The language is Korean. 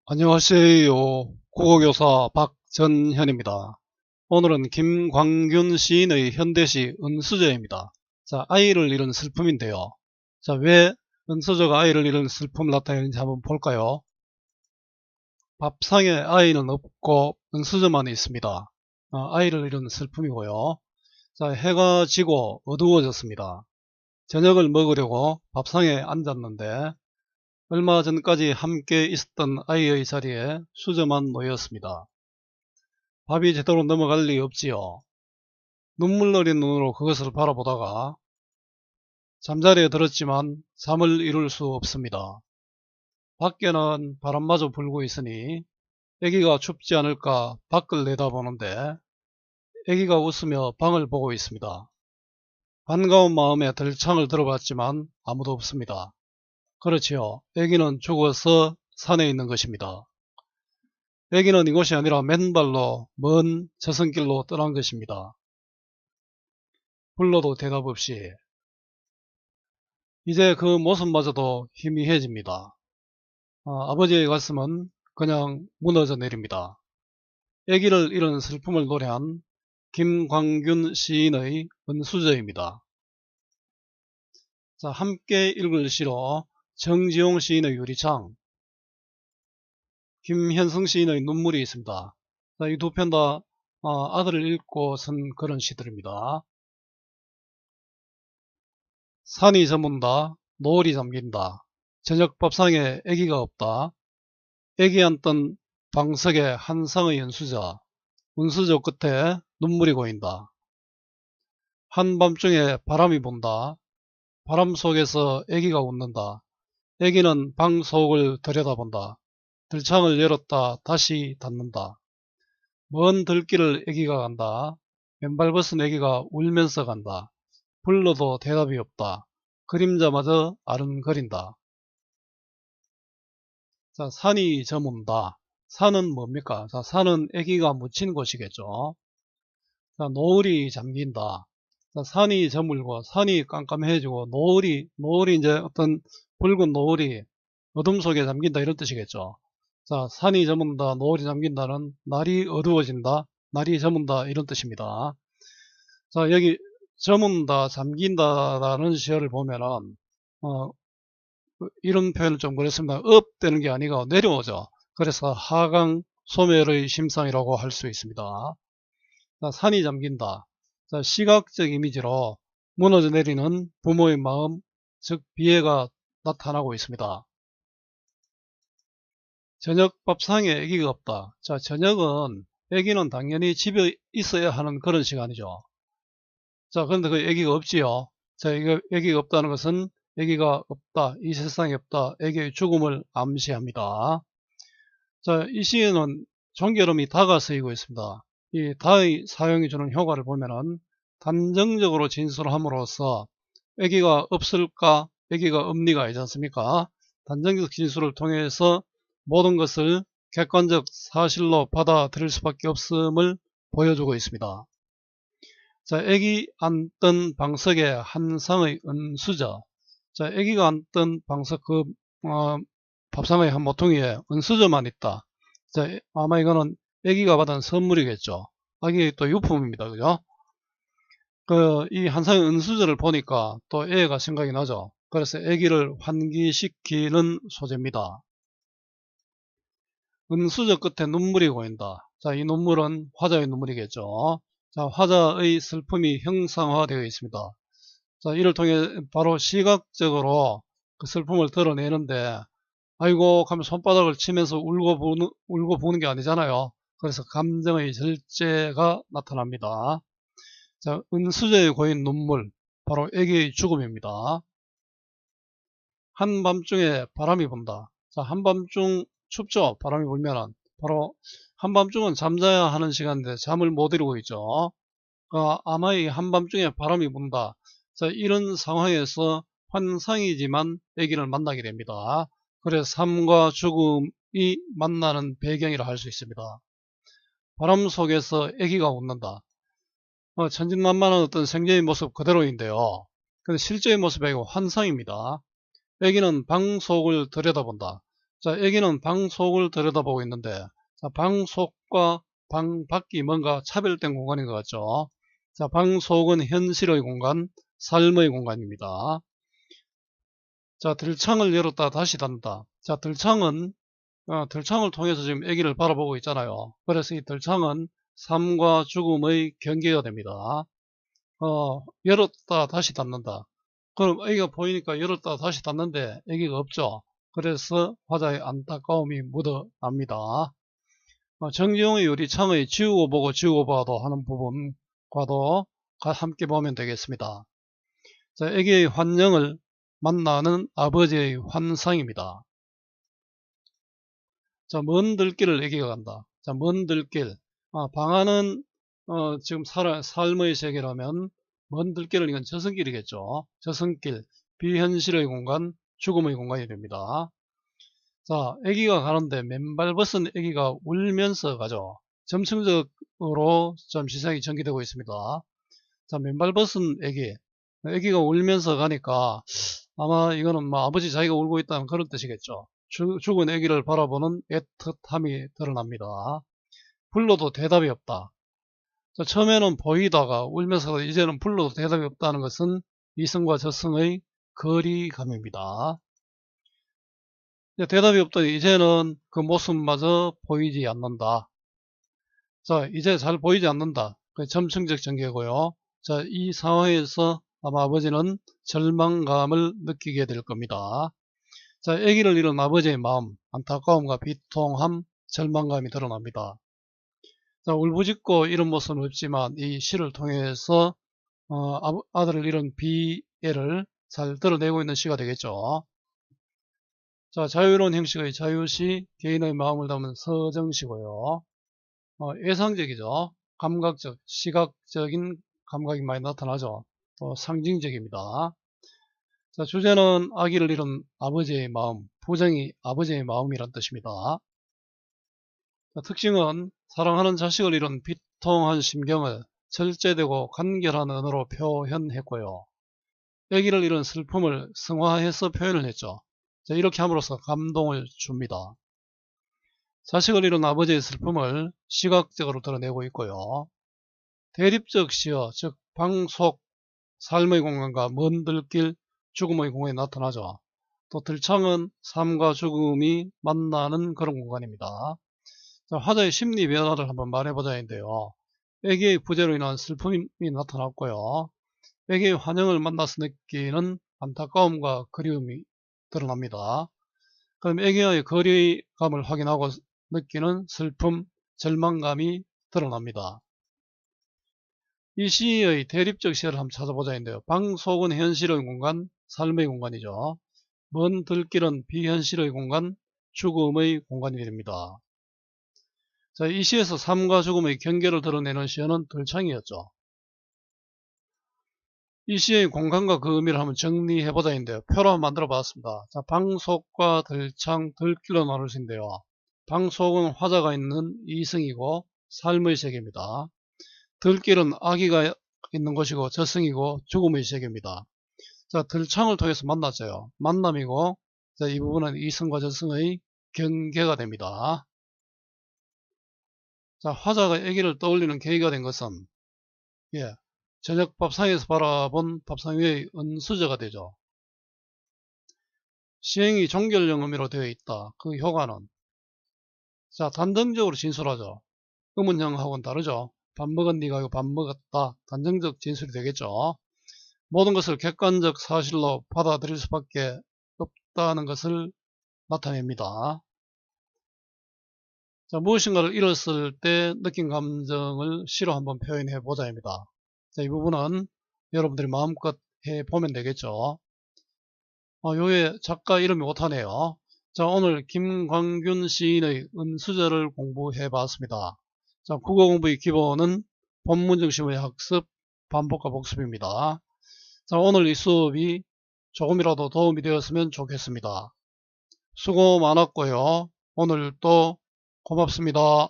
안녕하세요. 국어교사 박전현입니다. 오늘은 김광균 시인의 현대시 은수저입니다. 자, 아이를 잃은 슬픔인데요. 자, 왜 은수저가 아이를 잃은 슬픔을 나타내는지 한번 볼까요? 밥상에 아이는 없고 은수저만 있습니다. 아이를 잃은 슬픔이고요. 자, 해가 지고 어두워졌습니다. 저녁을 먹으려고 밥상에 앉았는데 얼마 전까지 함께 있었던 아이의 자리에 수저만 놓였습니다. 밥이 제대로 넘어갈 리 없지요. 눈물 어린 눈으로 그것을 바라보다가 잠자리에 들었지만 잠을 이룰 수 없습니다. 밖에는 바람마저 불고 있으니 아기가 춥지 않을까 밖을 내다보는데 아기가 웃으며 방을 보고 있습니다. 반가운 마음에 들창을 들어봤지만 아무도 없습니다. 그렇지요. 아기는 죽어서 산에 있는 것입니다. 아기는 이곳이 아니라 맨발로 먼 저승길로 떠난 것입니다. 불러도 대답 없이. 이제 그 모습마저도 희미해집니다. 아버지의 가슴은 그냥 무너져 내립니다. 아기를 잃은 슬픔을 노래한 김광균 시인의 은수저입니다. 자, 함께 읽을 시로 정지용 시인의 유리창, 김현승 시인의 눈물이 있습니다. 이 두 편 다 아들을 읽고 쓴 그런 시들입니다. 산이 저문다, 노을이 잠긴다, 저녁 밥상에 아기가 없다, 아기 앉던 방석에 한상의 연수자, 은수저 끝에 눈물이 고인다. 한밤중에 바람이 분다, 바람 속에서 아기가 웃는다. 아기는 방 속을 들여다본다. 들창을 열었다 다시 닫는다. 먼 들길을 아기가 간다. 맨발 벗은 아기가 울면서 간다. 불러도 대답이 없다. 그림자마저 아른거린다. 자, 산이 저문다. 산은 뭡니까? 자, 산은 아기가 묻힌 곳이겠죠. 자, 노을이 잠긴다. 자, 산이 저물고 산이 깜깜해지고 노을이 이제 어떤 붉은 노을이 어둠 속에 잠긴다 이런 뜻이겠죠. 자, 산이 저문다, 노을이 잠긴다는 날이 어두워진다, 날이 저문다 이런 뜻입니다. 자, 여기 저문다, 잠긴다라는 시어를 보면은 이런 표현을 좀 그랬습니다. 업되는 게 아니고 내려오죠. 그래서 하강 소멸의 심상이라고 할 수 있습니다. 자, 산이 잠긴다. 자, 시각적 이미지로 무너져 내리는 부모의 마음, 즉 비애가 나타나고 있습니다. 저녁 밥상에 아기가 없다. 자, 저녁은 아기는 당연히 집에 있어야 하는 그런 시간이죠. 자, 그런데 그 아기가 없지요. 자, 아기가 없다는 것은 아기가 없다, 이 세상에 없다, 아기의 죽음을 암시합니다. 자, 이 시에는 종결음이 다가 쓰이고 있습니다. 이 다의 사용이 주는 효과를 보면은 단정적으로 진술함으로써 아기가 없을까, 아기가 없니가 있지 않습니까? 단정적 진술을 통해서 모든 것을 객관적 사실로 받아들일 수밖에 없음을 보여주고 있습니다. 자, 아기 앉던 방석에 한상의 은수저. 자, 아기가 앉던 방석 밥상의 한 모퉁이에 은수저만 있다. 자, 아마 이거는 아기가 받은 선물이겠죠. 아기의 또 유품입니다. 그죠? 이 한상의 은수저를 보니까 또 애가 생각이 나죠. 그래서 아기를 환기시키는 소재입니다. 은수저 끝에 눈물이 고인다. 자, 이 눈물은 화자의 눈물이겠죠. 자, 화자의 슬픔이 형상화되어 있습니다. 자, 이를 통해 바로 시각적으로 그 슬픔을 드러내는데, 아이고 하면 손바닥을 치면서 울고 부는 게 아니잖아요. 그래서 감정의 절제가 나타납니다. 자, 은수저에 고인 눈물, 바로 아기의 죽음입니다. 한밤중에 바람이 분다. 자, 한밤중 춥죠? 바람이 불면은. 바로 한밤중은 잠자야 하는 시간인데 잠을 못 이루고 있죠. 아마 이 한밤중에 바람이 분다. 자, 이런 상황에서 환상이지만 아기를 만나게 됩니다. 그래서 삶과 죽음이 만나는 배경이라 할 수 있습니다. 바람 속에서 아기가 웃는다. 천진난만한 어떤 생전의 모습 그대로인데요. 근데 실제의 모습이 아니고 환상입니다. 아기는 방 속을 들여다본다. 자, 여기는 방 속을 들여다보고 있는데, 자, 방 속과 방 밖이 뭔가 차별된 공간인 것 같죠? 자, 방 속은 현실의 공간, 삶의 공간입니다. 자, 들창을 열었다 다시 닫는다. 자, 들창은 들창을 통해서 지금 아기를 바라보고 있잖아요. 그래서 이 들창은 삶과 죽음의 경계가 됩니다. 열었다 다시 닫는다. 그럼 아기가 보이니까 열었다 다시 닫는데 아기가 없죠. 그래서 화자의 안타까움이 묻어납니다. 정지용의 유리창의 지우고 보고 지우고 봐도 하는 부분과도 함께 보면 되겠습니다. 자, 아기의 환영을 만나는 아버지의 환상입니다. 자, 먼 들길을 아기가 간다. 자, 먼 들길. 방안은 지금 삶의 세계라면 먼 들길은 이건 저승길이겠죠. 저승길, 비현실의 공간, 죽음의 공간이 됩니다. 자, 아기가 가는데 맨발 벗은 아기가 울면서 가죠. 점층적으로 좀 시선이 전개되고 있습니다. 자, 맨발 벗은 아기가 울면서 가니까 아마 이거는 뭐 아버지 자기가 울고 있다는 그런 뜻이겠죠. 죽은 아기를 바라보는 애틋함이 드러납니다. 불러도 대답이 없다. 자, 처음에는 보이다가 울면서 이제는 불러도 대답이 없다는 것은 이승과 저승의 거리감입니다. 대답이 없더니 이제는 그 모습마저 보이지 않는다. 자, 이제 잘 보이지 않는다. 그 점층적 전개고요. 자, 이 상황에서 아마 아버지는 절망감을 느끼게 될 겁니다. 자, 아기를 잃은 아버지의 마음, 안타까움과 비통함, 절망감이 드러납니다. 자, 울부짖고 이런 모습은 없지만 이 시를 통해서 아들을 잃은 비애를 잘 드러내고 있는 시가 되겠죠. 자, 자유로운 형식의 자유시, 개인의 마음을 담은 서정시고요. 예상적이죠. 감각적, 시각적인 감각이 많이 나타나죠. 또 상징적입니다. 자, 주제는 아기를 잃은 아버지의 마음, 부정이 아버지의 마음이란 뜻입니다. 자, 특징은 사랑하는 자식을 잃은 비통한 심경을 절제되고 간결한 언어로 표현했고요. 아기를 잃은 슬픔을 승화해서 표현을 했죠. 자, 이렇게 함으로써 감동을 줍니다. 자식을 잃은 아버지의 슬픔을 시각적으로 드러내고 있고요. 대립적 시어, 즉 방속, 삶의 공간과 먼 들길, 죽음의 공간이 나타나죠. 또 들창은 삶과 죽음이 만나는 그런 공간입니다. 자, 화자의 심리 변화를 한번 말해보자 했는데요. 아기의 부재로 인한 슬픔이 나타났고요. 아기의 환영을 만나서 느끼는 안타까움과 그리움이 드러납니다. 그럼 아기와의 거리감을 확인하고 느끼는 슬픔, 절망감이 드러납니다. 이 시의 대립적 시를 한번 찾아보자 했는데요. 방 속은 현실의 공간, 삶의 공간이죠. 먼 들길은 비현실의 공간, 죽음의 공간이 됩니다. 자, 이 시에서 삶과 죽음의 경계를 드러내는 시어는 들창이었죠. 이 시의 공간과 그 의미를 한번 정리해보자 했는데요. 표로 한번 만들어 봤습니다. 자, 방속과 들창, 들길로 나눌 수 있는데요. 방속은 화자가 있는 이승이고 삶의 세계입니다. 들길은 아기가 있는 곳이고 저승이고 죽음의 세계입니다. 자, 들창을 통해서 만났어요. 만남이고, 자, 이 부분은 이승과 저승의 경계가 됩니다. 자, 화자가 아기를 떠올리는 계기가 된 것은 저녁 밥상에서 바라본 밥상 위의 은수저가 되죠. 시행이 종결형 의미로 되어 있다. 그 효과는 자, 단정적으로 진술하죠. 의문형하고는 다르죠. 밥 먹은 니가 이거 밥 먹었다. 단정적 진술이 되겠죠. 모든 것을 객관적 사실로 받아들일 수밖에 없다는 것을 나타냅니다. 자, 무엇인가를 잃었을 때 느낀 감정을 시로 한번 표현해 보자입니다. 자, 이 부분은 여러분들이 마음껏 해 보면 되겠죠. 요에 작가 이름이 못하네요. 자, 오늘 김광균 시인의 은수저를 공부해 봤습니다. 자, 국어 공부의 기본은 본문 중심의 학습, 반복과 복습입니다. 자, 오늘 이 수업이 조금이라도 도움이 되었으면 좋겠습니다. 수고 많았고요. 오늘도 고맙습니다.